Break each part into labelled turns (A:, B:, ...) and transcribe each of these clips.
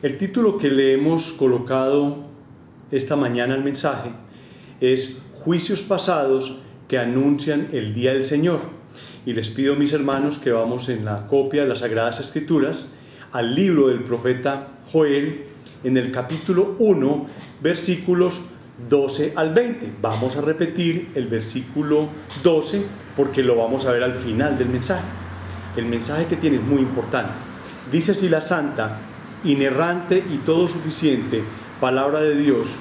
A: El título que le hemos colocado esta mañana al mensaje es Juicios pasados que anuncian el día del Señor. Y les pido, mis hermanos, que vamos en la copia de las Sagradas Escrituras al libro del profeta Joel, en el capítulo 1, versículos 12 al 20. Vamos a repetir el versículo 12 porque lo vamos a ver al final del mensaje. El mensaje que tiene es muy importante. Dice así la santa, inerrante y todo suficiente palabra de Dios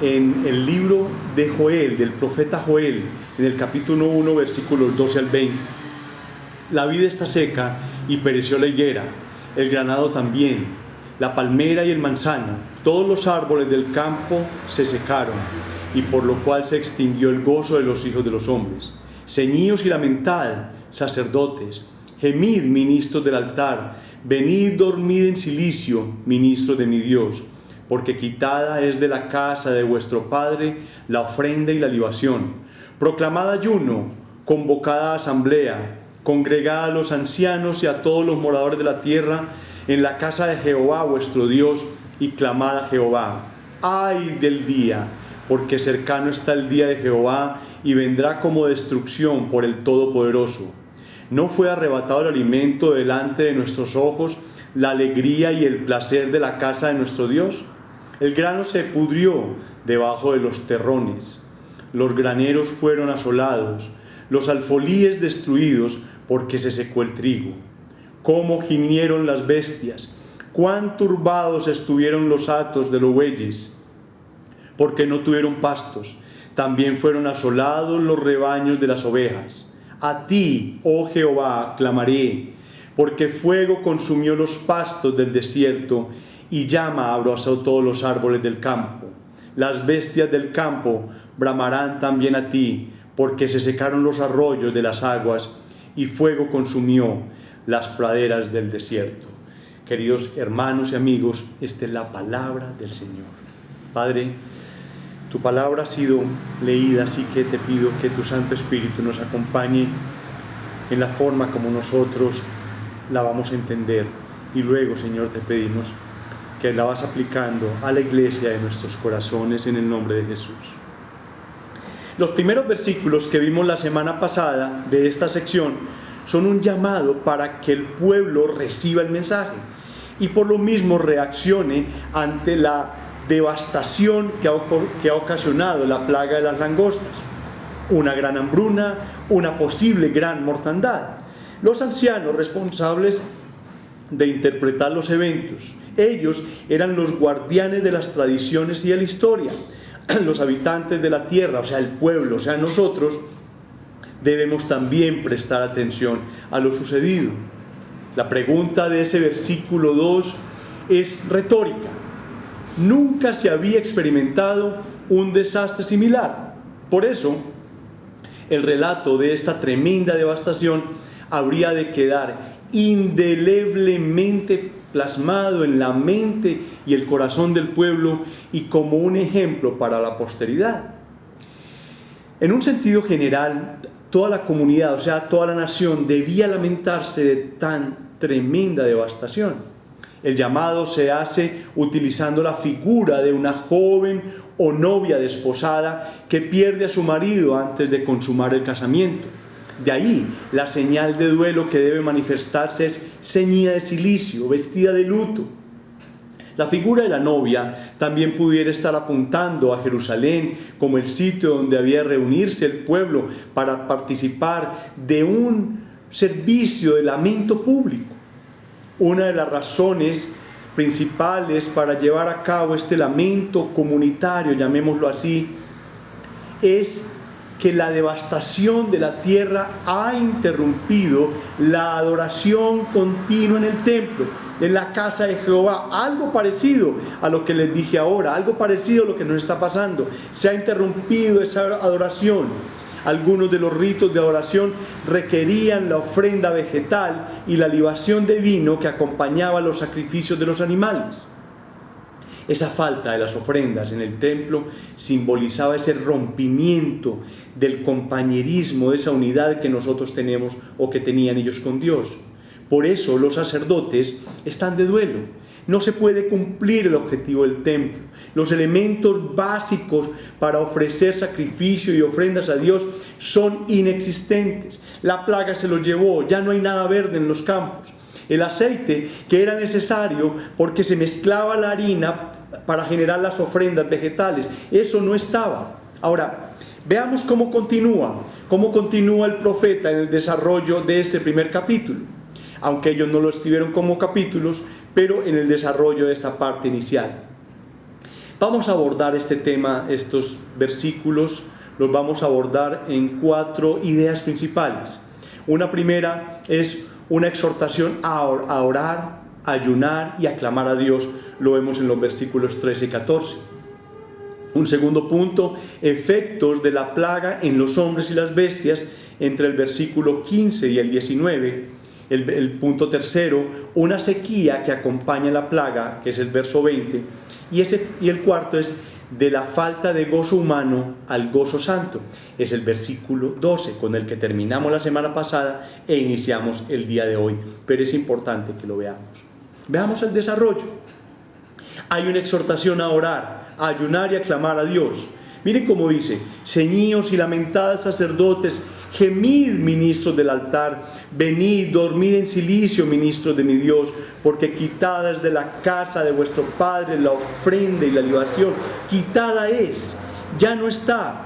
A: en el libro de Joel, del profeta Joel, en el capítulo 1, versículos 12 al 20. La vid está seca y pereció la higuera, el granado también, la palmera y el manzano, todos los árboles del campo se secaron, y por lo cual se extinguió el gozo de los hijos de los hombres. Ceñíos y lamentad, sacerdotes, gemid, ministros del altar, venid, dormid en cilicio, ministros de mi Dios, porque quitada es de la casa de vuestro Padre la ofrenda y la libación. Proclamad ayuno, convocada asamblea, congregad a los ancianos y a todos los moradores de la tierra en la casa de Jehová vuestro Dios, y clamad a Jehová. ¡Ay del día! Porque cercano está el día de Jehová, y vendrá como destrucción por el Todopoderoso. ¿No fue arrebatado el alimento delante de nuestros ojos, la alegría y el placer de la casa de nuestro Dios? El grano se pudrió debajo de los terrones, los graneros fueron asolados, los alfolíes destruidos, porque se secó el trigo. Cómo gimieron las bestias, cuán turbados estuvieron los hatos de los bueyes, porque no tuvieron pastos. También fueron asolados los rebaños de las ovejas. A ti, oh Jehová, clamaré, porque fuego consumió los pastos del desierto, y llama abrazó todos los árboles del campo. Las bestias del campo bramarán también a ti, porque se secaron los arroyos de las aguas, y fuego consumió las praderas del desierto. Queridos hermanos y amigos, esta es la palabra del Señor. Padre, tu palabra ha sido leída, así que te pido que tu Santo Espíritu nos acompañe en la forma como nosotros la vamos a entender. Y luego, Señor, te pedimos que la vas aplicando a la iglesia de nuestros corazones en el nombre de Jesús. Los primeros versículos que vimos la semana pasada de esta sección son un llamado para que el pueblo reciba el mensaje y por lo mismo reaccione ante la devastación que ha ocasionado la plaga de las langostas, una gran hambruna, una posible gran mortandad. Los ancianos responsables de interpretar los eventos, ellos eran los guardianes de las tradiciones y de la historia. Los habitantes de la tierra, o sea el pueblo, o sea nosotros, debemos también prestar atención a lo sucedido. La pregunta de ese versículo 2 es retórica. Nunca se había experimentado un desastre similar. Por eso, el relato de esta tremenda devastación habría de quedar indeleblemente plasmado en la mente y el corazón del pueblo y como un ejemplo para la posteridad. En un sentido general, toda la comunidad, o sea, toda la nación, debía lamentarse de tan tremenda devastación. El llamado se hace utilizando la figura de una joven o novia desposada que pierde a su marido antes de consumar el casamiento. De ahí, la señal de duelo que debe manifestarse es ceñida de cilicio, vestida de luto. La figura de la novia también pudiera estar apuntando a Jerusalén como el sitio donde había de reunirse el pueblo para participar de un servicio de lamento público. Una de las razones principales para llevar a cabo este lamento comunitario, llamémoslo así, es que la devastación de la tierra ha interrumpido la adoración continua en el templo, en la casa de Jehová. Algo parecido a lo que les dije ahora, algo parecido a lo que nos está pasando. Se ha interrumpido esa adoración. Algunos de los ritos de adoración requerían la ofrenda vegetal y la libación de vino que acompañaba los sacrificios de los animales. Esa falta de las ofrendas en el templo simbolizaba ese rompimiento del compañerismo, de esa unidad que nosotros tenemos o que tenían ellos con Dios. Por eso los sacerdotes están de duelo. no se puede cumplir el objetivo del templo. Los elementos básicos para ofrecer sacrificio y ofrendas a Dios son inexistentes. La plaga se los llevó, ya no hay nada verde en los campos. El aceite que era necesario porque se mezclaba la harina para generar las ofrendas vegetales, eso no estaba. Ahora, veamos cómo continúa el profeta en el desarrollo de este primer capítulo. Aunque ellos no lo escribieron como capítulos, pero en el desarrollo de esta parte inicial. Vamos a abordar este tema, estos versículos, los vamos a abordar en 4 ideas principales. Una primera es una exhortación a orar, a ayunar y a clamar a Dios. Lo vemos en los versículos 13 y 14. Un segundo punto, efectos de la plaga en los hombres y las bestias, entre el versículo 15 y el 19. El punto tercero, una sequía que acompaña la plaga, que es el verso 20. Y el cuarto es de la falta de gozo humano al gozo santo. Es el versículo 12, con el que terminamos la semana pasada e iniciamos el día de hoy. Pero es importante que lo veamos. Veamos el desarrollo. Hay una exhortación a orar, a ayunar y a clamar a Dios. Miren cómo dice: ceñíos y lamentad, sacerdotes, gemid, ministros del altar, venid, dormid en silicio, ministros de mi Dios, porque quitada es de la casa de vuestro Padre la ofrenda y la libación, quitada es, ya no está.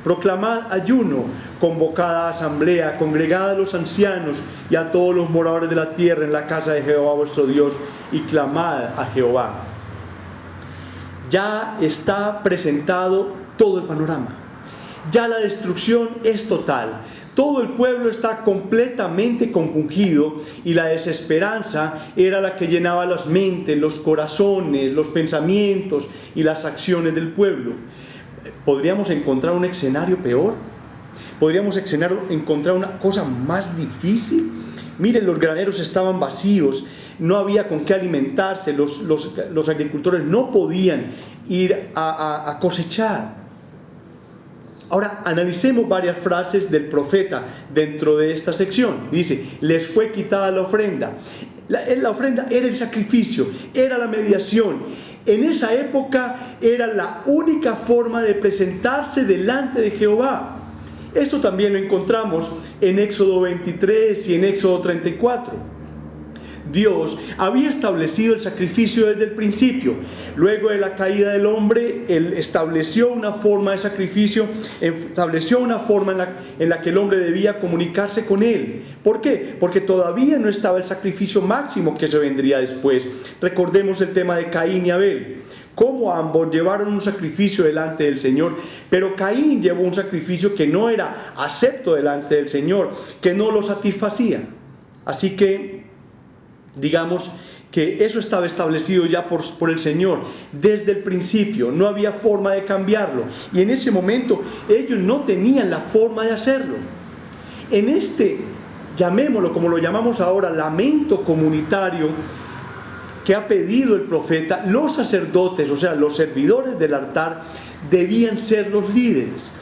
A: Proclamad ayuno, convocada asamblea, congregad a los ancianos y a todos los moradores de la tierra en la casa de Jehová vuestro Dios, y clamad a Jehová. Ya está presentado todo el panorama. Ya la destrucción es total. Todo el pueblo está completamente compungido y la desesperanza era la que llenaba las mentes, los corazones, los pensamientos y las acciones del pueblo. ¿Podríamos encontrar un escenario peor? ¿Podríamos encontrar una cosa más difícil? Miren, los graneros estaban vacíos, no había con qué alimentarse, los agricultores no podían ir a cosechar. Ahora, analicemos varias frases del profeta dentro de esta sección. Dice: les fue quitada la ofrenda. La ofrenda era el sacrificio, era la mediación. En esa época era la única forma de presentarse delante de Jehová. Esto también lo encontramos en Éxodo 23 y en Éxodo 34. Dios había establecido el sacrificio desde el principio. Luego de la caída del hombre, Él estableció una forma de sacrificio, estableció una forma en la que el hombre debía comunicarse con Él. ¿Por qué? Porque todavía no estaba el sacrificio máximo que se vendría después. Recordemos el tema de Caín y Abel. Cómo ambos llevaron un sacrificio delante del Señor, pero Caín llevó un sacrificio que no era acepto delante del Señor, que no lo satisfacía. Así que digamos que eso estaba establecido ya por el Señor desde el principio, no había forma de cambiarlo, y en ese momento ellos no tenían la forma de hacerlo. En este, llamémoslo como lo llamamos ahora, lamento comunitario que ha pedido el profeta, los sacerdotes, o sea, los servidores del altar, debían ser los líderes.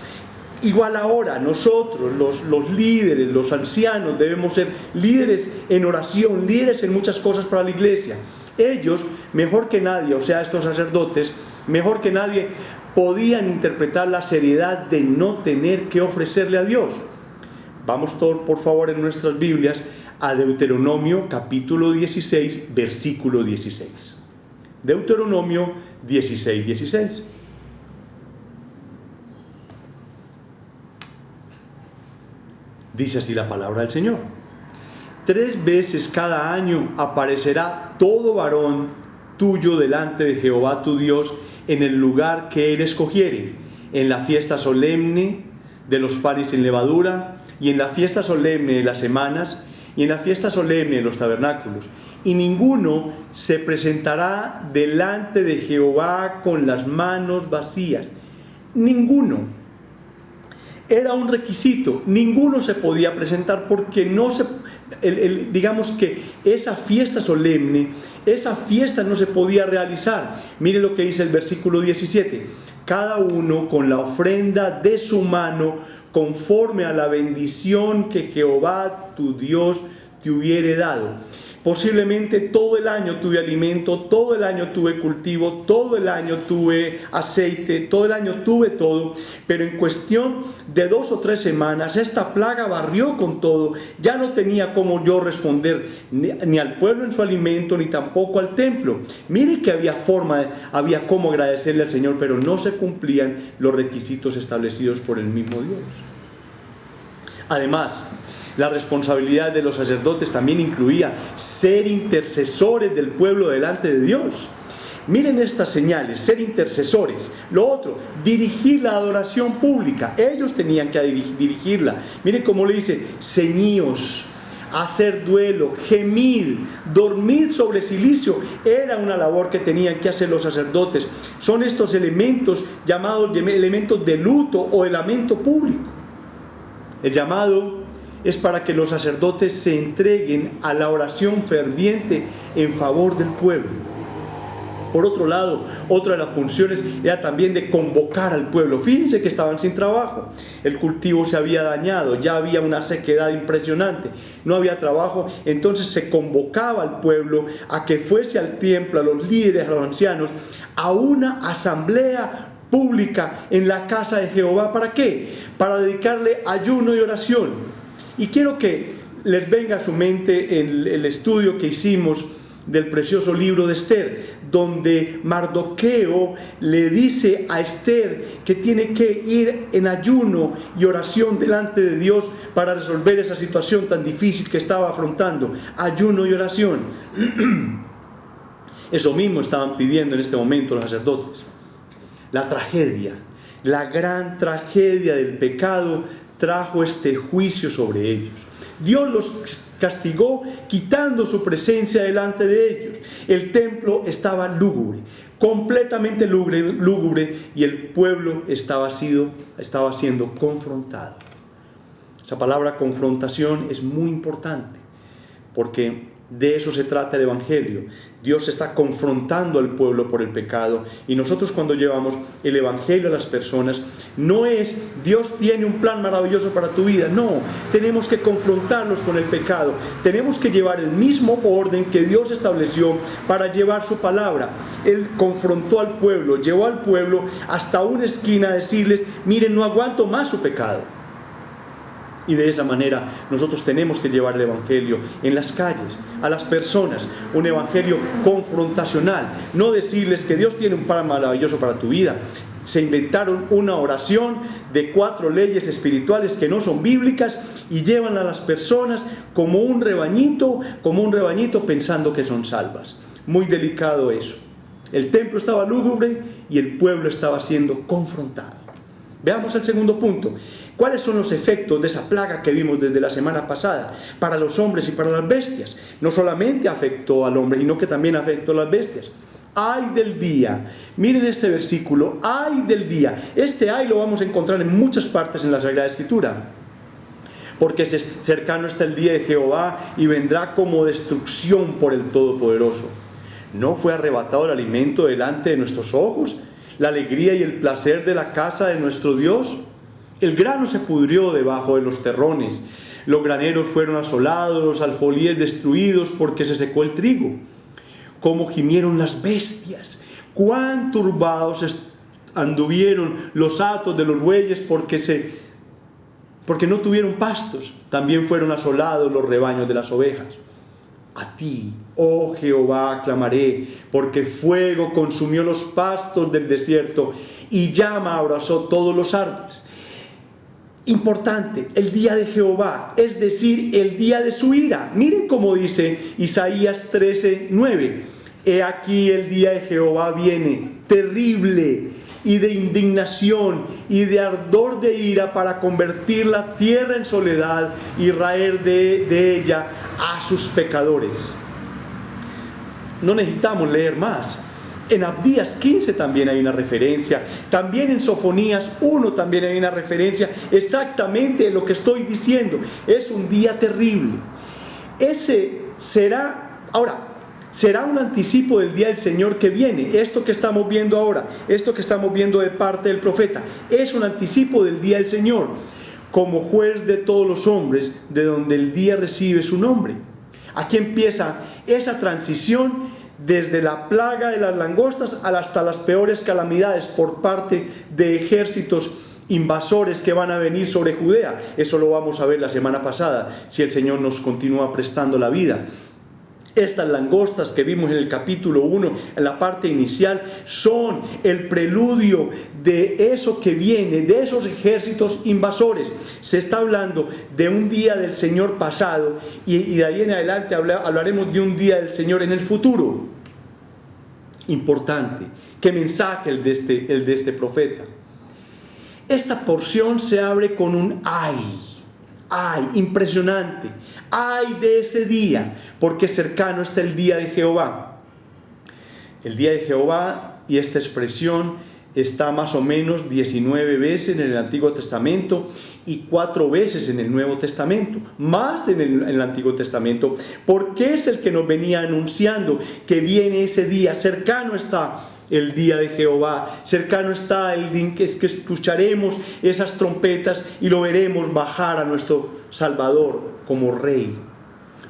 A: Igual ahora nosotros, los líderes, los ancianos, debemos ser líderes en oración, líderes en muchas cosas para la iglesia. Ellos, mejor que nadie, o sea, estos sacerdotes, mejor que nadie, podían interpretar la seriedad de no tener que ofrecerle a Dios. Vamos todos, por favor, en nuestras Biblias a Deuteronomio capítulo 16, versículo 16. Deuteronomio 16, 16. Dice así la palabra del Señor: 3 veces cada año aparecerá todo varón tuyo delante de Jehová tu Dios en el lugar que Él escogiere, en la fiesta solemne de los panes sin levadura, y en la fiesta solemne de las semanas, y en la fiesta solemne de los tabernáculos. Y ninguno se presentará delante de Jehová con las manos vacías. Ninguno. Era un requisito, ninguno se podía presentar porque no se, digamos que esa fiesta solemne, esa fiesta no se podía realizar. Mire lo que dice el versículo 17: cada uno con la ofrenda de su mano, conforme a la bendición que Jehová tu Dios te hubiere dado. Posiblemente todo el año tuve alimento, todo el año tuve cultivo, todo el año tuve aceite, todo el año tuve todo, pero en cuestión de 2 o 3 semanas esta plaga barrió con todo. Ya no tenía cómo yo responder ni al pueblo en su alimento, ni tampoco al templo. Mire que había cómo agradecerle al Señor, pero no se cumplían los requisitos establecidos por el mismo Dios. Además, la responsabilidad de los sacerdotes también incluía ser intercesores del pueblo delante de Dios. Miren estas señales: ser intercesores. Lo otro, dirigir la adoración pública. Ellos tenían que dirigirla. Miren cómo le dice: ceñíos, hacer duelo, gemir, dormir sobre cilicio. Era una labor que tenían que hacer los sacerdotes. Son estos elementos llamados elementos de luto o de lamento público. El llamado es para que los sacerdotes se entreguen a la oración ferviente en favor del pueblo. Por otro lado, otra de las funciones era también de convocar al pueblo. Fíjense que estaban sin trabajo, el cultivo se había dañado, ya había una sequedad impresionante, no había trabajo. Entonces se convocaba al pueblo a que fuese al templo, a los líderes, a los ancianos, a una asamblea pública en la casa de Jehová. ¿Para qué? Para dedicarle ayuno y oración. Y quiero que les venga a su mente el estudio que hicimos del precioso libro de Esther, donde Mardoqueo le dice a Esther que tiene que ir en ayuno y oración delante de Dios para resolver esa situación tan difícil que estaba afrontando. Ayuno y oración. Eso mismo estaban pidiendo en este momento los sacerdotes. La tragedia, la gran tragedia del pecado trajo este juicio sobre ellos. Dios los castigó quitando su presencia delante de ellos. El templo estaba lúgubre, completamente lúgubre, y el pueblo estaba siendo confrontado. Esa palabra confrontación es muy importante, porque de eso se trata el Evangelio. Dios está confrontando al pueblo por el pecado, y nosotros cuando llevamos el Evangelio a las personas, no es Dios tiene un plan maravilloso para tu vida. No, tenemos que confrontarlos con el pecado. Tenemos que llevar el mismo orden que Dios estableció para llevar su palabra. Él confrontó al pueblo, llevó al pueblo hasta una esquina a decirles: miren, no aguanto más su pecado. Y de esa manera nosotros tenemos que llevar el Evangelio en las calles, a las personas, un Evangelio confrontacional. No decirles que Dios tiene un plan maravilloso para tu vida. Se inventaron una oración de 4 leyes espirituales que no son bíblicas y llevan a las personas como un rebañito pensando que son salvas. Muy delicado eso. El templo estaba lúgubre y el pueblo estaba siendo confrontado. Veamos el segundo punto. ¿Cuáles son los efectos de esa plaga que vimos desde la semana pasada para los hombres y para las bestias? No solamente afectó al hombre, sino que también afectó a las bestias. ¡Ay del día! Miren este versículo, ¡ay del día! Este ay lo vamos a encontrar en muchas partes en la Sagrada Escritura. Porque cercano está el día de Jehová y vendrá como destrucción por el Todopoderoso. ¿No fue arrebatado el alimento delante de nuestros ojos? ¿La alegría y el placer de la casa de nuestro Dios? El grano se pudrió debajo de los terrones, los graneros fueron asolados, los alfolíes destruidos porque se secó el trigo. Cómo gimieron las bestias, cuán turbados anduvieron los hatos de los bueyes porque no tuvieron pastos. También fueron asolados los rebaños de las ovejas. A ti, oh Jehová, clamaré, porque fuego consumió los pastos del desierto y llama abrazó todos los árboles. Importante, el día de Jehová, es decir, el día de su ira. Miren cómo dice Isaías 13:9. He aquí el día de Jehová viene, terrible y de indignación y de ardor de ira, para convertir la tierra en soledad y raer de ella a sus pecadores. No necesitamos leer más. En Abdías 15 también hay una referencia. También en Sofonías 1 también hay una referencia. Exactamente lo que estoy diciendo. Es un día terrible. Será un anticipo del día del Señor que viene. Esto que estamos viendo ahora, esto que estamos viendo de parte del profeta, es un anticipo del día del Señor, como juez de todos los hombres, de donde el día recibe su nombre. Aquí empieza esa transición desde la plaga de las langostas hasta las peores calamidades por parte de ejércitos invasores que van a venir sobre Judea. Eso lo vamos a ver la semana pasada, si el Señor nos continúa prestando la vida. Estas langostas que vimos en el capítulo 1, en la parte inicial, son el preludio de eso que viene, de esos ejércitos invasores. Se está hablando de un día del Señor pasado y de ahí en adelante hablaremos de un día del Señor en el futuro. Importante. ¿Qué mensaje el de este profeta? Esta porción se abre con un ay, impresionante. Ay de ese día, porque cercano está el día de Jehová. El día de Jehová, y esta expresión está más o menos 19 veces en el Antiguo Testamento y 4 veces en el Nuevo Testamento, más en el Antiguo Testamento, porque es el que nos venía anunciando que viene ese día. Cercano está el día de Jehová, cercano está el día que escucharemos esas trompetas y lo veremos bajar a nuestro Salvador como Rey.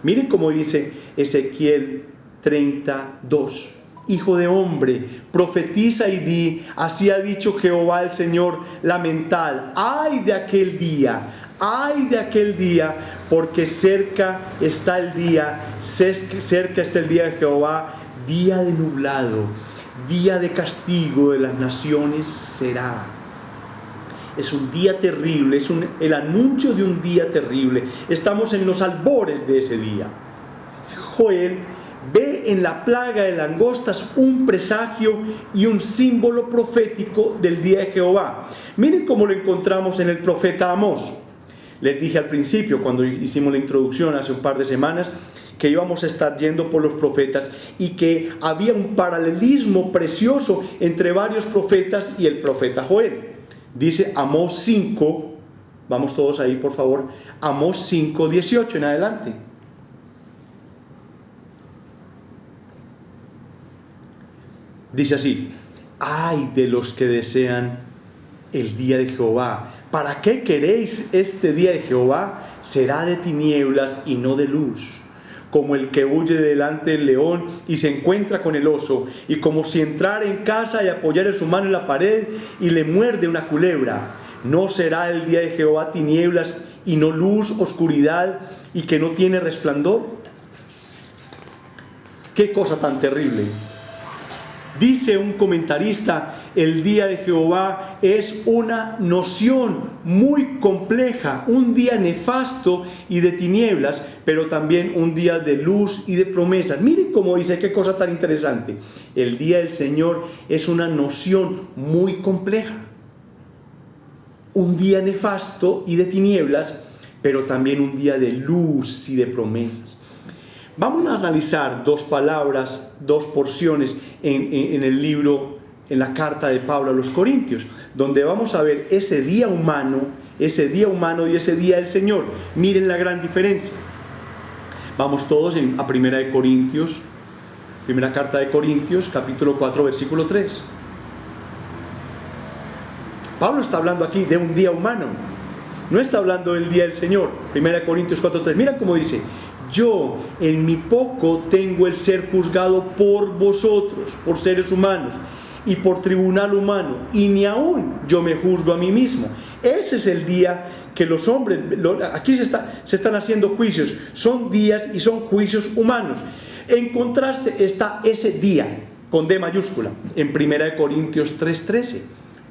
A: Miren cómo dice Ezequiel 32. Hijo de hombre, profetiza y di, así ha dicho Jehová el Señor, lamentad, ay de aquel día, porque cerca está el día de Jehová, día de nublado, día de castigo de las naciones será. Es un día terrible, el anuncio de un día terrible. Estamos en los albores de ese día. Joel ve en la plaga de langostas un presagio y un símbolo profético del día de Jehová. Miren cómo lo encontramos en el profeta Amós. Les dije al principio, cuando hicimos la introducción hace un par de semanas, que íbamos a estar yendo por los profetas y que había un paralelismo precioso entre varios profetas y el profeta Joel. Dice Amós 5, vamos todos ahí por favor, Amós 5, 18 en adelante. Dice así: ay de los que desean el día de Jehová. ¿Para qué queréis este día de Jehová? Será de tinieblas y no de luz. Como el que huye delante del león y se encuentra con el oso, y como si entrara en casa y apoyara su mano en la pared y le muerde una culebra. ¿No será el día de Jehová tinieblas y no luz, oscuridad, y que no tiene resplandor? ¡Qué cosa tan terrible! Dice un comentarista, el día de Jehová es una noción muy compleja, un día nefasto y de tinieblas, pero también un día de luz y de promesas. Miren cómo dice, qué cosa tan interesante. El día del Señor es una noción muy compleja. Un día nefasto y de tinieblas, pero también un día de luz y de promesas. Vamos a analizar dos palabras, dos porciones en el libro, en la carta de Pablo a los Corintios, donde vamos a ver ese día humano y ese día del Señor. Miren la gran diferencia. Vamos todos a primera carta de Corintios, capítulo 4, versículo 3. Pablo está hablando aquí de un día humano, no está hablando del día del Señor. Primera Corintios 4, 3. Mira cómo dice: yo en mi poco tengo el ser juzgado por vosotros, por seres humanos, y por tribunal humano, y ni aún yo me juzgo a mí mismo. Ese es el día que los hombres, aquí se están haciendo juicios, son días y son juicios humanos. En contraste está ese día, con D mayúscula, en 1 Corintios 3:13.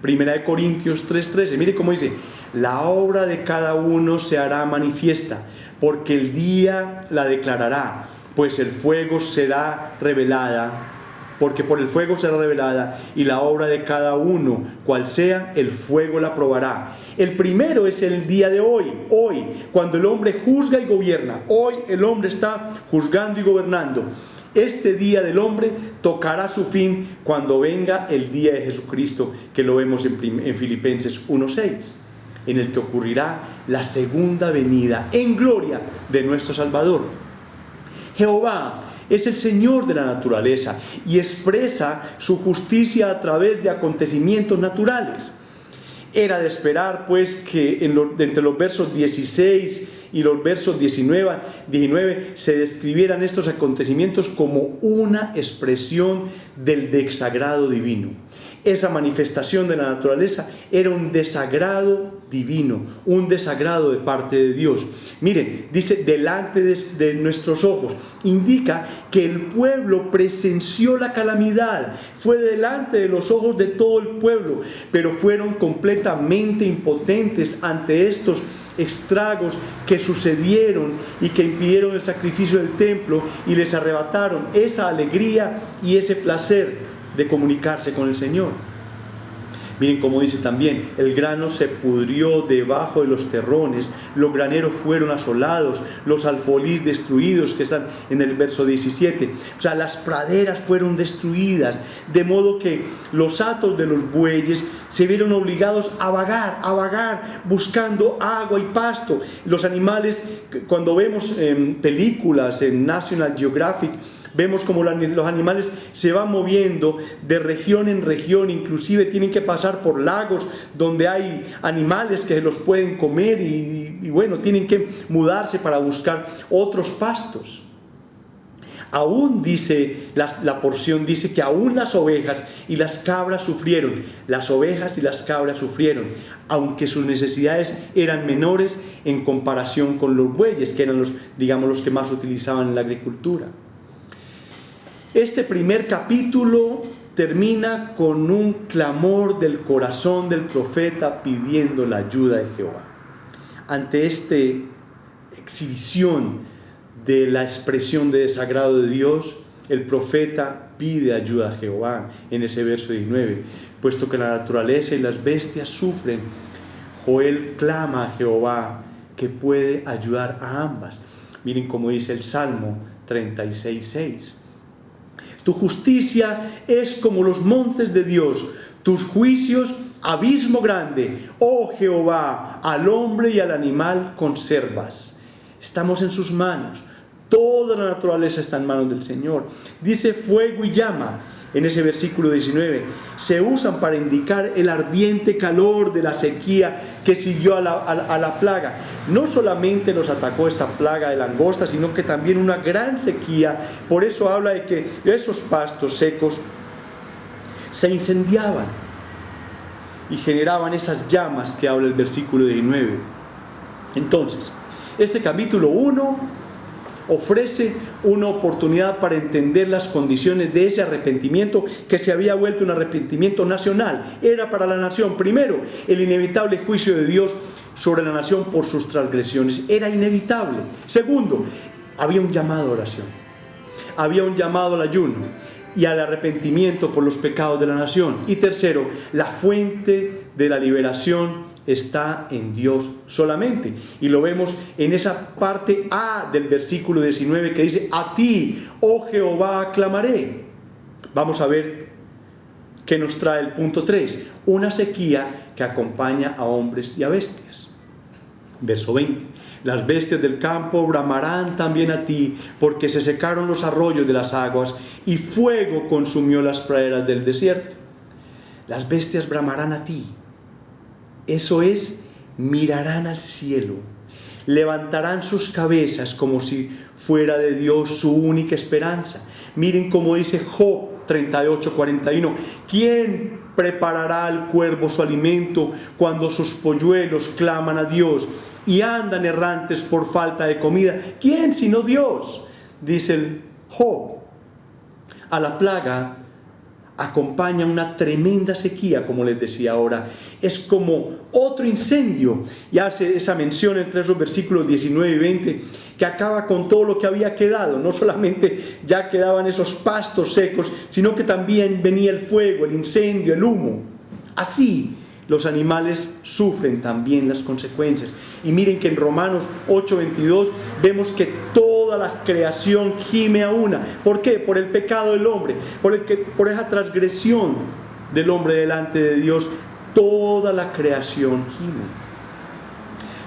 A: 1 Corintios 3:13, mire cómo dice: la obra de cada uno se hará manifiesta, porque el día la declarará, pues el fuego será revelada, porque por el fuego será revelada, y la obra de cada uno, cual sea, el fuego la probará. El primero es el día de hoy, cuando el hombre juzga y gobierna. Hoy el hombre está juzgando y gobernando. Este día del hombre tocará su fin cuando venga el día de Jesucristo, que lo vemos en Filipenses 1:6, en el que ocurrirá la segunda venida en gloria de nuestro Salvador. Jehová es el Señor de la naturaleza y expresa su justicia a través de acontecimientos naturales. Era de esperar, pues, que entre los versos 16 y los versos 19 se describieran estos acontecimientos como una expresión del desagrado divino. Esa manifestación de la naturaleza era un desagrado divino, un desagrado de parte de Dios. Miren, dice delante de nuestros ojos, indica que el pueblo presenció la calamidad, fue delante de los ojos de todo el pueblo, pero fueron completamente impotentes ante estos estragos que sucedieron y que impidieron el sacrificio del templo y les arrebataron esa alegría y ese placer de comunicarse con el Señor. Miren cómo dice también, el grano se pudrió debajo de los terrones, los graneros fueron asolados, los alfolís destruidos, que están en el verso 17. O sea, las praderas fueron destruidas, de modo que los hatos de los bueyes se vieron obligados a vagar, buscando agua y pasto. Los animales, cuando vemos películas en National Geographic, vemos como los animales se van moviendo de región en región, inclusive tienen que pasar por lagos donde hay animales que los pueden comer y bueno, tienen que mudarse para buscar otros pastos. Aún dice, la porción dice que aún las ovejas y las cabras sufrieron, aunque sus necesidades eran menores en comparación con los bueyes, que eran los que más utilizaban en la agricultura. Este primer capítulo termina con un clamor del corazón del profeta pidiendo la ayuda de Jehová. Ante esta exhibición de la expresión de desagrado de Dios, el profeta pide ayuda a Jehová en ese verso 19. Puesto que la naturaleza y las bestias sufren, Joel clama a Jehová que puede ayudar a ambas. Miren cómo dice el Salmo 36:6. Tu justicia es como los montes de Dios, tus juicios abismo grande. Oh Jehová, al hombre y al animal conservas. Estamos en sus manos. Toda la naturaleza está en manos del Señor. Dice fuego y llama en ese versículo 19. Se usan para indicar el ardiente calor de la sequía que siguió a la plaga. No solamente nos atacó esta plaga de langosta, sino que también una gran sequía. Por eso habla de que esos pastos secos se incendiaban y generaban esas llamas que habla el versículo 19. Entonces, este capítulo 1 ofrece una oportunidad para entender las condiciones de ese arrepentimiento que se había vuelto un arrepentimiento nacional. Era para la nación, primero, el inevitable juicio de Dios sobre la nación por sus transgresiones. Era inevitable. Segundo, había un llamado a oración. Había un llamado al ayuno y al arrepentimiento por los pecados de la nación. Y tercero, la fuente de la liberación está en Dios solamente. Y lo vemos en esa parte A del versículo 19 que dice: a ti, oh Jehová, clamaré. Vamos a ver qué nos trae el punto 3. Una sequía que acompaña a hombres y a bestias. Verso 20. Las bestias del campo bramarán también a ti, porque se secaron los arroyos de las aguas y fuego consumió las praderas del desierto. Las bestias bramarán a ti. Eso es, mirarán al cielo, levantarán sus cabezas como si fuera de Dios su única esperanza. Miren cómo dice Job 38:41. ¿Quién preparará al cuervo su alimento cuando sus polluelos claman a Dios y andan errantes por falta de comida? ¿Quién sino Dios? Dice el Job. A la plaga acompaña una tremenda sequía, como les decía ahora. Es como otro incendio. Y hace esa mención entre esos versículos 19 y 20, que acaba con todo lo que había quedado. No solamente ya quedaban esos pastos secos, sino que también venía el fuego, el incendio, el humo. Así, los animales sufren también las consecuencias. Y miren que en Romanos 8:22 vemos que toda la creación gime a una. ¿Por qué? Por el pecado del hombre, por esa transgresión del hombre delante de Dios. Toda la creación gime.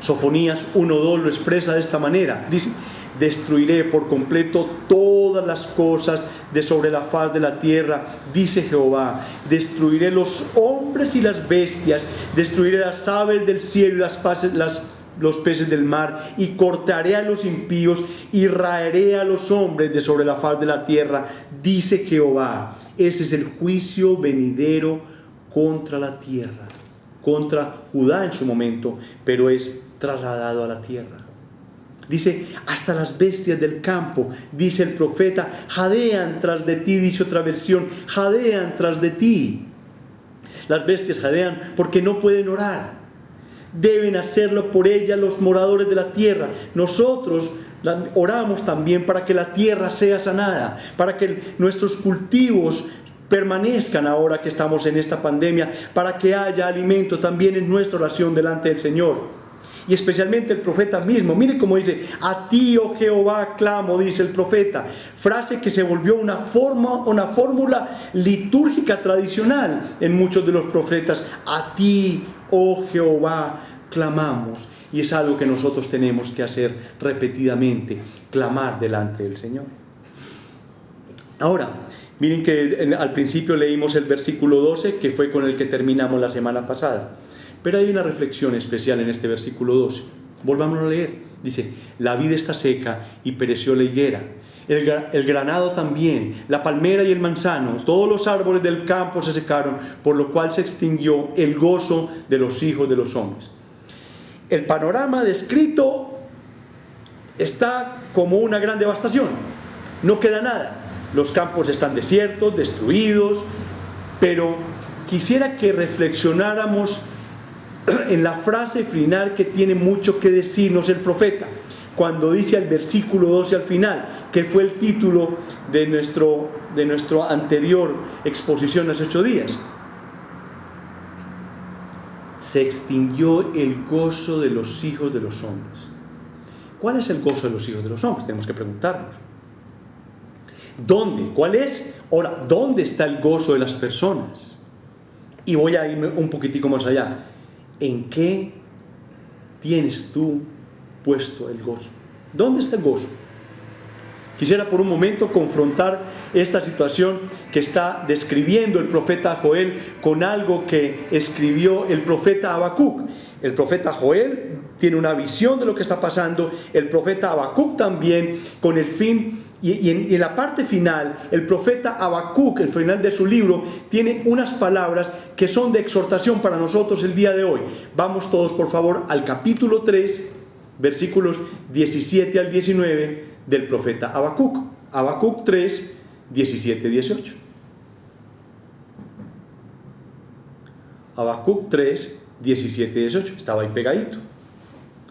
A: Sofonías 1:2 lo expresa de esta manera. Dice: destruiré por completo todas las cosas de sobre la faz de la tierra, dice Jehová. Destruiré los hombres y las bestias, destruiré las aves del cielo y las los peces del mar, y cortaré a los impíos, y raeré a los hombres de sobre la faz de la tierra, dice Jehová. Ese es el juicio venidero contra la tierra, contra Judá en su momento, pero es trasladado a la tierra. Dice, hasta las bestias del campo, dice el profeta, jadean tras de ti, dice otra versión, jadean tras de ti. Las bestias jadean porque no pueden orar. Deben hacerlo por ellas los moradores de la tierra. Nosotros oramos también para que la tierra sea sanada, para que nuestros cultivos permanezcan ahora que estamos en esta pandemia, para que haya alimento también en nuestra oración delante del Señor. Y especialmente el profeta mismo, mire cómo dice, a ti, oh Jehová, clamo, dice el profeta, frase que se volvió una fórmula litúrgica tradicional en muchos de los profetas. A ti, oh Jehová, clamamos. Y es algo que nosotros tenemos que hacer repetidamente, clamar delante del Señor. Ahora, miren que al principio leímos el versículo 12, que fue con el que terminamos la semana pasada. Pero hay una reflexión especial en este versículo 12. Volvámonos a leer. Dice, la vid está seca y pereció la higuera. El granado también, la palmera y el manzano, todos los árboles del campo se secaron, por lo cual se extinguió el gozo de los hijos de los hombres. El panorama descrito está como una gran devastación. No queda nada. Los campos están desiertos, destruidos, pero quisiera que reflexionáramos en la frase final que tiene mucho que decirnos el profeta, cuando dice al versículo 12 al final, que fue el título de nuestro anterior exposición hace 8 días. Se extinguió el gozo de los hijos de los hombres. ¿Cuál es el gozo de los hijos de los hombres? Tenemos que preguntarnos. ¿Dónde? ¿Cuál es? Ahora, ¿dónde está el gozo de las personas? Y voy a irme un poquitico más allá. ¿En qué tienes tú puesto el gozo? ¿Dónde está el gozo? Quisiera por un momento confrontar esta situación que está describiendo el profeta Joel con algo que escribió el profeta Habacuc. El profeta Joel tiene una visión de lo que está pasando, el profeta Habacuc también, con el fin. Y en la parte final, el profeta Habacuc, el final de su libro, tiene unas palabras que son de exhortación para nosotros el día de hoy. Vamos todos, por favor, al capítulo 3, versículos 17 al 19 del profeta Habacuc. Habacuc 3, 17, 18. Habacuc 3, 17, 18. Estaba ahí pegadito.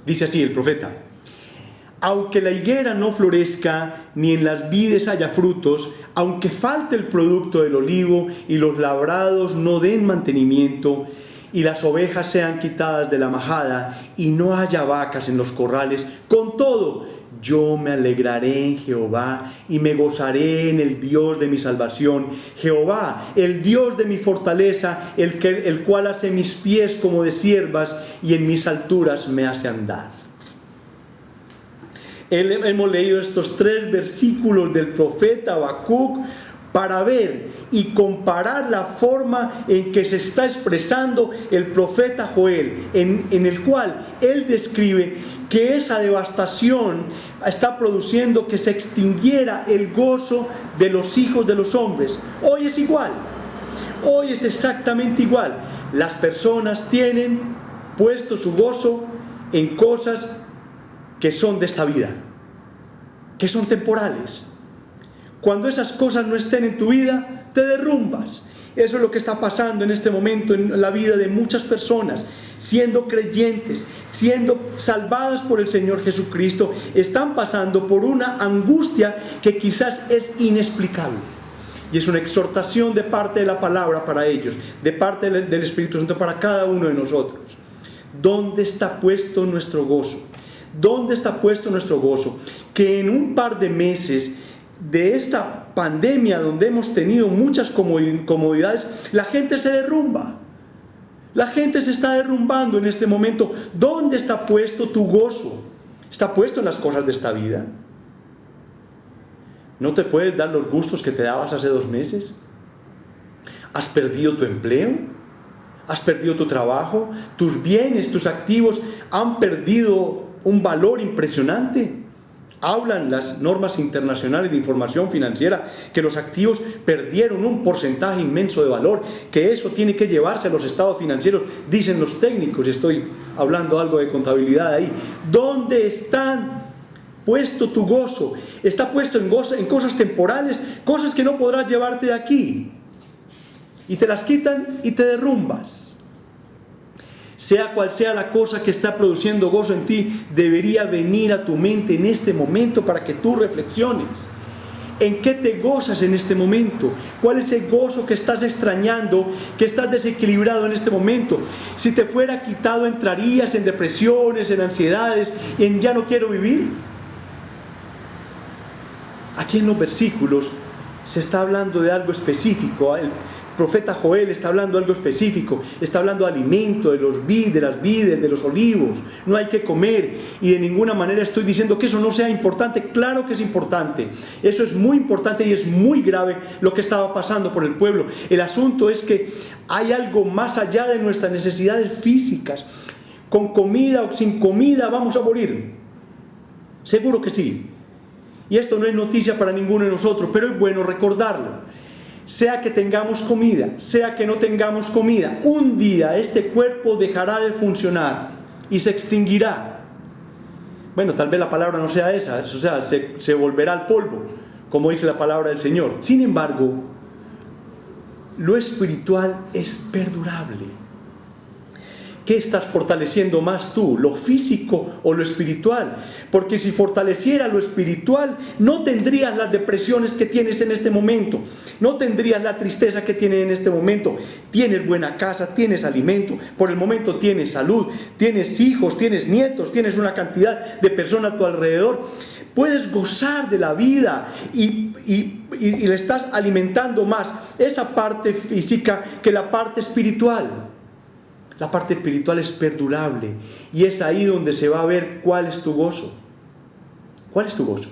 A: Dice así el profeta: aunque la higuera no florezca, ni en las vides haya frutos, aunque falte el producto del olivo, y los labrados no den mantenimiento, y las ovejas sean quitadas de la majada, y no haya vacas en los corrales, con todo, yo me alegraré en Jehová, y me gozaré en el Dios de mi salvación. Jehová, el Dios de mi fortaleza, el cual hace mis pies como de ciervas, y en mis alturas me hace andar. Hemos leído estos 3 versículos del profeta Habacuc para ver y comparar la forma en que se está expresando el profeta Joel, en el cual él describe que esa devastación está produciendo que se extinguiera el gozo de los hijos de los hombres. Hoy es igual, hoy es exactamente igual. Las personas tienen puesto su gozo en cosas que son de esta vida, que son temporales. Cuando esas cosas no estén en tu vida, te derrumbas. Eso es lo que está pasando en este momento en la vida de muchas personas, siendo creyentes, siendo salvadas por el Señor Jesucristo, están pasando por una angustia que quizás es inexplicable. Y es una exhortación de parte de la palabra para ellos, de parte del Espíritu Santo para cada uno de nosotros. ¿Dónde está puesto nuestro gozo? ¿Dónde está puesto nuestro gozo? Que en un par de meses de esta pandemia, donde hemos tenido muchas comodidades, la gente se derrumba. La gente se está derrumbando en este momento. ¿Dónde está puesto tu gozo? ¿Está puesto en las cosas de esta vida? ¿No te puedes dar los gustos que te dabas hace 2 meses? ¿Has perdido tu empleo? ¿Has perdido tu trabajo? ¿Tus bienes, tus activos han perdido un valor impresionante. Hablan las normas internacionales de información financiera que los activos perdieron un porcentaje inmenso de valor, que eso tiene que llevarse a los estados financieros, dicen los técnicos. Estoy hablando algo de contabilidad ahí. ¿Dónde están puesto tu gozo? Está puesto en cosas temporales, cosas que no podrás llevarte de aquí, y te las quitan y te derrumbas. Sea cual sea la cosa que está produciendo gozo en ti, debería venir a tu mente en este momento para que tú reflexiones. ¿En qué te gozas en este momento? ¿Cuál es el gozo que estás extrañando, que estás desequilibrado en este momento? Si te fuera quitado, entrarías en depresiones, en ansiedades, en ya no quiero vivir. Aquí en los versículos se está hablando de algo específico. El profeta Joel está hablando de algo específico, está hablando de alimento, de las vides, de los olivos. No hay que comer, y de ninguna manera estoy diciendo que eso no sea importante. Claro que es importante, eso es muy importante y es muy grave lo que estaba pasando por el pueblo. El asunto es que hay algo más allá de nuestras necesidades físicas. Con comida o sin comida vamos a morir, seguro que sí, y esto no es noticia para ninguno de nosotros, pero es bueno recordarlo. Sea que tengamos comida, sea que no tengamos comida, un día este cuerpo dejará de funcionar y se extinguirá. Bueno, tal vez la palabra no sea esa, o sea, se volverá al polvo, como dice la palabra del Señor. Sin embargo, lo espiritual es perdurable. ¿Qué estás fortaleciendo más tú, lo físico o lo espiritual? Porque si fortaleciera lo espiritual, no tendrías las depresiones que tienes en este momento, no tendrías la tristeza que tienes en este momento. Tienes buena casa, tienes alimento, por el momento tienes salud, tienes hijos, tienes nietos, tienes una cantidad de personas a tu alrededor. Puedes gozar de la vida y le estás alimentando más esa parte física que la parte espiritual. La parte espiritual es perdurable, y es ahí donde se va a ver cuál es tu gozo. ¿Cuál es tu gozo?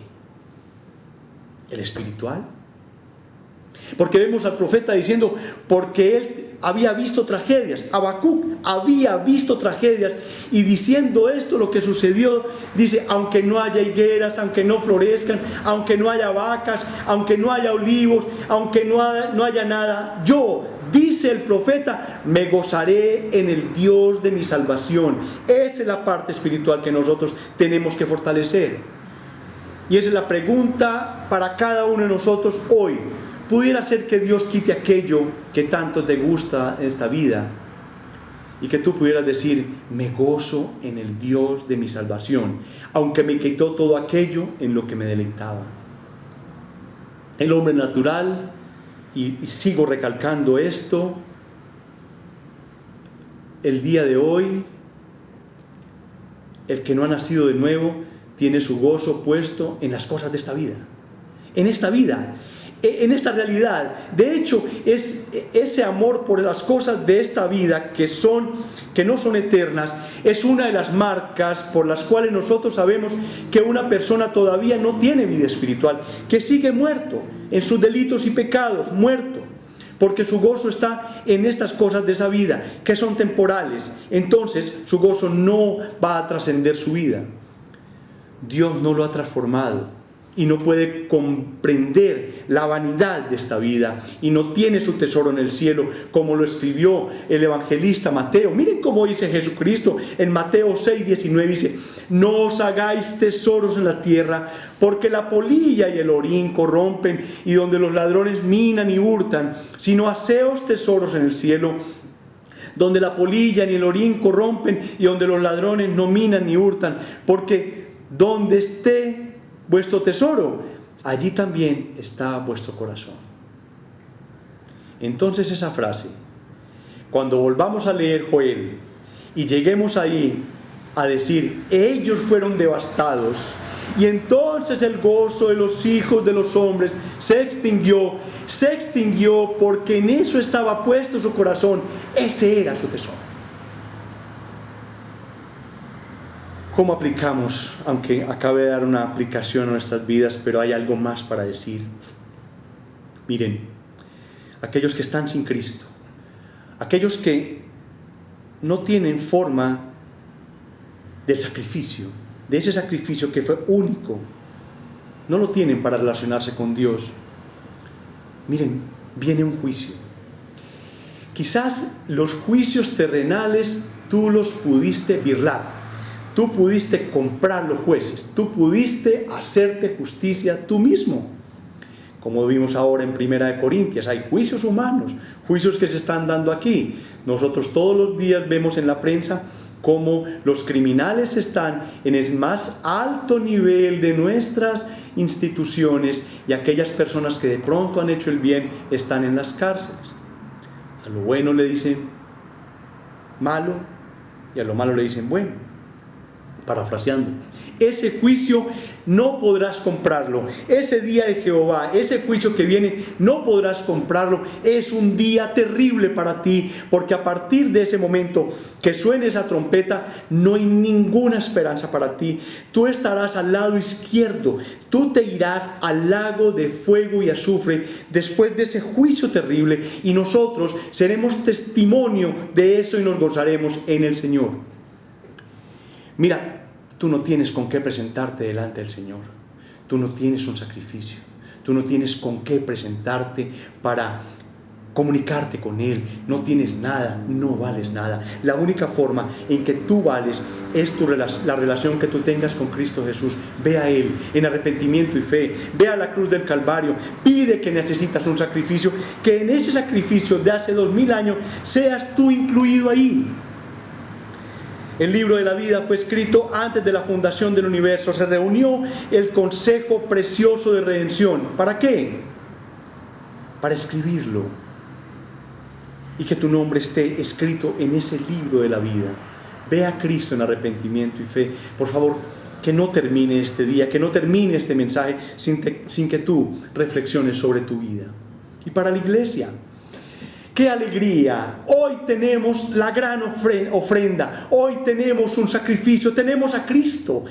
A: ¿El espiritual? Porque vemos al profeta diciendo, porque él había visto tragedias. Habacuc había visto tragedias, y diciendo esto, lo que sucedió, dice: aunque no haya higueras, aunque no florezcan, aunque no haya vacas, aunque no haya olivos, aunque no haya nada, yo, dice el profeta, me gozaré en el Dios de mi salvación. Esa es la parte espiritual que nosotros tenemos que fortalecer. Y esa es la pregunta para cada uno de nosotros hoy. Pudiera ser que Dios quite aquello que tanto te gusta en esta vida, y que tú pudieras decir: me gozo en el Dios de mi salvación, aunque me quitó todo aquello en lo que me deleitaba. El hombre natural, y sigo recalcando esto, el día de hoy, el que no ha nacido de nuevo tiene su gozo puesto en las cosas de esta vida, en esta vida, en esta realidad. De hecho, es ese amor por las cosas de esta vida que no son eternas, es una de las marcas por las cuales nosotros sabemos que una persona todavía no tiene vida espiritual, que sigue muerto en sus delitos y pecados, muerto, porque su gozo está en estas cosas de esa vida, que son temporales. Entonces su gozo no va a trascender su vida. Dios no lo ha transformado, y no puede comprender la vanidad de esta vida, y no tiene su tesoro en el cielo, como lo escribió el evangelista Mateo. Miren cómo dice Jesucristo en Mateo 6:19, dice: no os hagáis tesoros en la tierra, porque la polilla y el orín corrompen, y donde los ladrones minan y hurtan, sino haceos tesoros en el cielo, donde la polilla ni el orín corrompen, y donde los ladrones no minan ni hurtan, porque donde esté vuestro tesoro, allí también está vuestro corazón. Entonces esa frase, cuando volvamos a leer Joel y lleguemos ahí a decir: ellos fueron devastados, y entonces el gozo de los hijos de los hombres se extinguió porque en eso estaba puesto su corazón, ese era su tesoro. ¿Cómo aplicamos? Aunque acabe de dar una aplicación a nuestras vidas, pero hay algo más para decir. Miren, aquellos que están sin Cristo, aquellos que no tienen forma del sacrificio, de ese sacrificio que fue único. No lo tienen para relacionarse con Dios. Miren, viene un juicio. Quizás los juicios terrenales tú los pudiste birlar, tú pudiste comprar los jueces, tú pudiste hacerte justicia tú mismo. Como vimos ahora en 1 Corintios, hay juicios humanos, juicios que se están dando aquí. Nosotros todos los días vemos en la prensa cómo los criminales están en el más alto nivel de nuestras instituciones y aquellas personas que de pronto han hecho el bien están en las cárceles. A lo bueno le dicen malo y a lo malo le dicen bueno, parafraseando. Ese juicio no podrás comprarlo. Ese día de Jehová, ese juicio que viene, no podrás comprarlo. Es un día terrible para ti, porque a partir de ese momento que suene esa trompeta, no hay ninguna esperanza para ti. Tú estarás al lado izquierdo. Tú te irás al lago de fuego y azufre después de ese juicio terrible, y nosotros seremos testimonio de eso y nos gozaremos en el Señor. Mira, tú no tienes con qué presentarte delante del Señor. Tú no tienes un sacrificio. Tú no tienes con qué presentarte para comunicarte con Él. No tienes nada, no vales nada. La única forma en que tú vales es la relación que tú tengas con Cristo Jesús. Ve a Él en arrepentimiento y fe. Ve a la cruz del Calvario. Pide que necesitas un sacrificio. Que en ese sacrificio de hace 2000 años seas tú incluido ahí. El libro de la vida fue escrito antes de la fundación del universo. Se reunió el consejo precioso de redención. ¿Para qué? Para escribirlo. Y que tu nombre esté escrito en ese libro de la vida. Ve a Cristo en arrepentimiento y fe. Por favor, que no termine este día, que no termine este mensaje sin que tú reflexiones sobre tu vida. Y para la iglesia, ¡qué alegría! Hoy tenemos la gran ofrenda. Hoy tenemos un sacrificio. Tenemos a Cristo.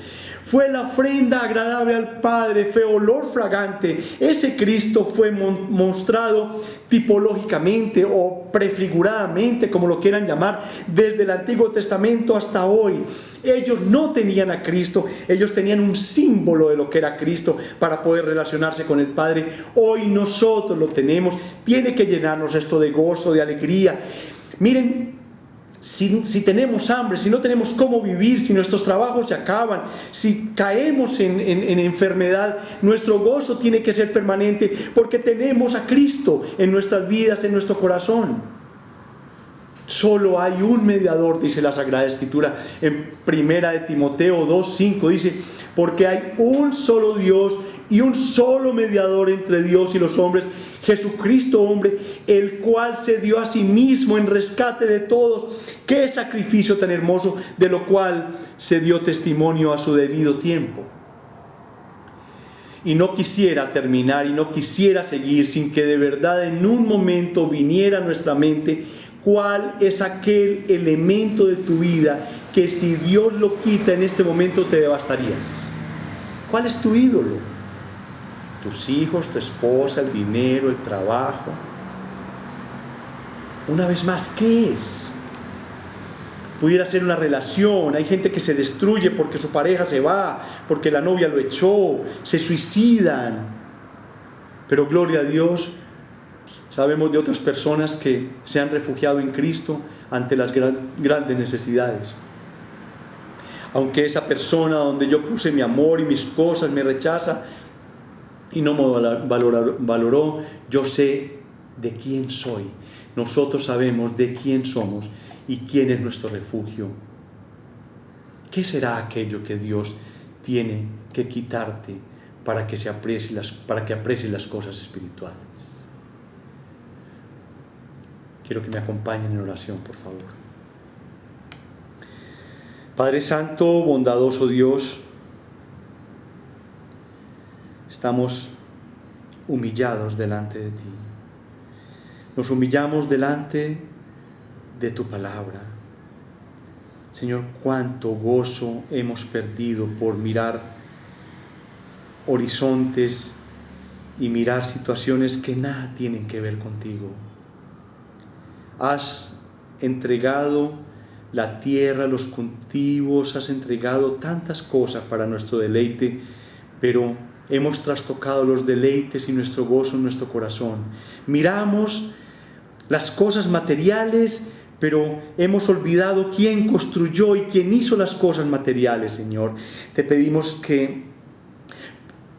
A: Fue la ofrenda agradable al Padre. Fue olor fragante. Ese Cristo fue mostrado tipológicamente o prefiguradamente, como lo quieran llamar, desde el Antiguo Testamento hasta hoy. Ellos no tenían a Cristo, ellos tenían un símbolo de lo que era Cristo para poder relacionarse con el Padre. Hoy nosotros lo tenemos. Tiene que llenarnos esto de gozo, de alegría. Miren, si tenemos hambre, si no tenemos cómo vivir, si nuestros trabajos se acaban, si caemos en enfermedad, nuestro gozo tiene que ser permanente, porque tenemos a Cristo en nuestras vidas, en nuestro corazón. Solo hay un mediador, dice la Sagrada Escritura en 1 Timoteo 2:5, dice: porque hay un solo Dios y un solo mediador entre Dios y los hombres, Jesucristo hombre, el cual se dio a sí mismo en rescate de todos. ¡Qué sacrificio tan hermoso! De lo cual se dio testimonio a su debido tiempo. Y no quisiera terminar y no quisiera seguir sin que de verdad en un momento viniera a nuestra mente cuál es aquel elemento de tu vida que si Dios lo quita en este momento te devastarías. ¿Cuál es tu ídolo? Tus hijos, tu esposa, el dinero, el trabajo. Una vez más, ¿qué es? Pudiera ser una relación. Hay gente que se destruye porque su pareja se va, porque la novia lo echó, se suicidan. Pero gloria a Dios, sabemos de otras personas que se han refugiado en Cristo ante las grandes necesidades. Aunque esa persona donde yo puse mi amor y mis cosas me rechaza y no me valoró, yo sé de quién soy. Nosotros sabemos de quién somos y quién es nuestro refugio. ¿Qué será aquello que Dios tiene que quitarte para que aprecies las cosas espirituales? Quiero que me acompañen en oración, por favor. Padre Santo, bondadoso Dios, estamos humillados delante de ti. Nos humillamos delante de tu palabra. Señor, cuánto gozo hemos perdido por mirar horizontes y mirar situaciones que nada tienen que ver contigo. Has entregado la tierra, los cultivos, has entregado tantas cosas para nuestro deleite, pero hemos trastocado los deleites y nuestro gozo en nuestro corazón. Miramos las cosas materiales, pero hemos olvidado quién construyó y quién hizo las cosas materiales, Señor. Te pedimos que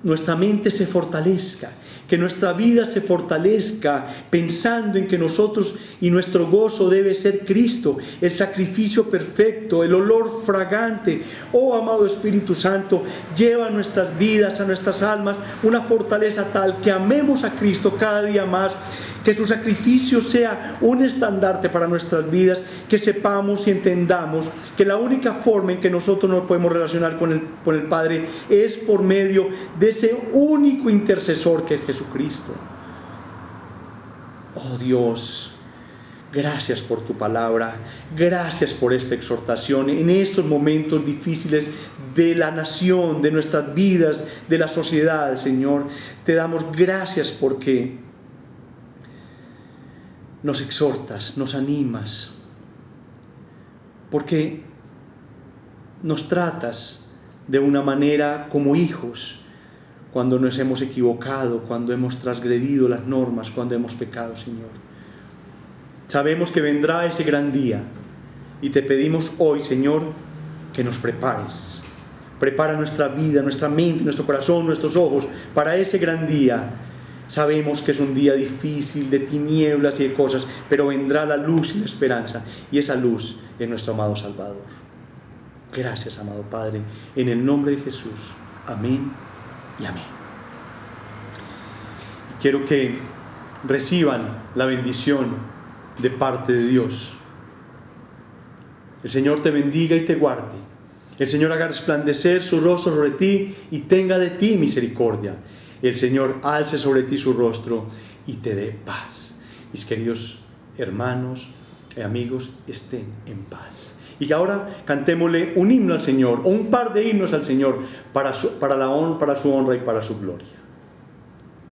A: nuestra mente se fortalezca, que nuestra vida se fortalezca pensando en que nosotros y nuestro gozo debe ser Cristo, el sacrificio perfecto, el olor fragante. Oh amado Espíritu Santo, lleva a nuestras vidas, a nuestras almas, una fortaleza tal que amemos a Cristo cada día más, que su sacrificio sea un estandarte para nuestras vidas, que sepamos y entendamos que la única forma en que nosotros nos podemos relacionar con el Padre es por medio de ese único intercesor que es Jesucristo. Oh Dios, gracias por tu palabra, gracias por esta exhortación en estos momentos difíciles de la nación, de nuestras vidas, de la sociedad, Señor. Te damos gracias porque nos exhortas, nos animas, porque nos tratas de una manera como hijos cuando nos hemos equivocado, cuando hemos transgredido las normas, cuando hemos pecado, Señor. Sabemos que vendrá ese gran día y te pedimos hoy, Señor, que nos prepares. Prepara nuestra vida, nuestra mente, nuestro corazón, nuestros ojos para ese gran día. Sabemos que es un día difícil, de tinieblas y de cosas, pero vendrá la luz y la esperanza, y esa luz es nuestro amado Salvador. Gracias, amado Padre, en el nombre de Jesús. Amén y amén. Y quiero que reciban la bendición de parte de Dios. El Señor te bendiga y te guarde. El Señor haga resplandecer su rostro sobre ti y tenga de ti misericordia. El Señor alce sobre ti su rostro y te dé paz. Mis queridos hermanos y amigos, estén en paz. Y ahora cantémosle un himno al Señor, o un par de himnos al Señor, para su honra y para su gloria.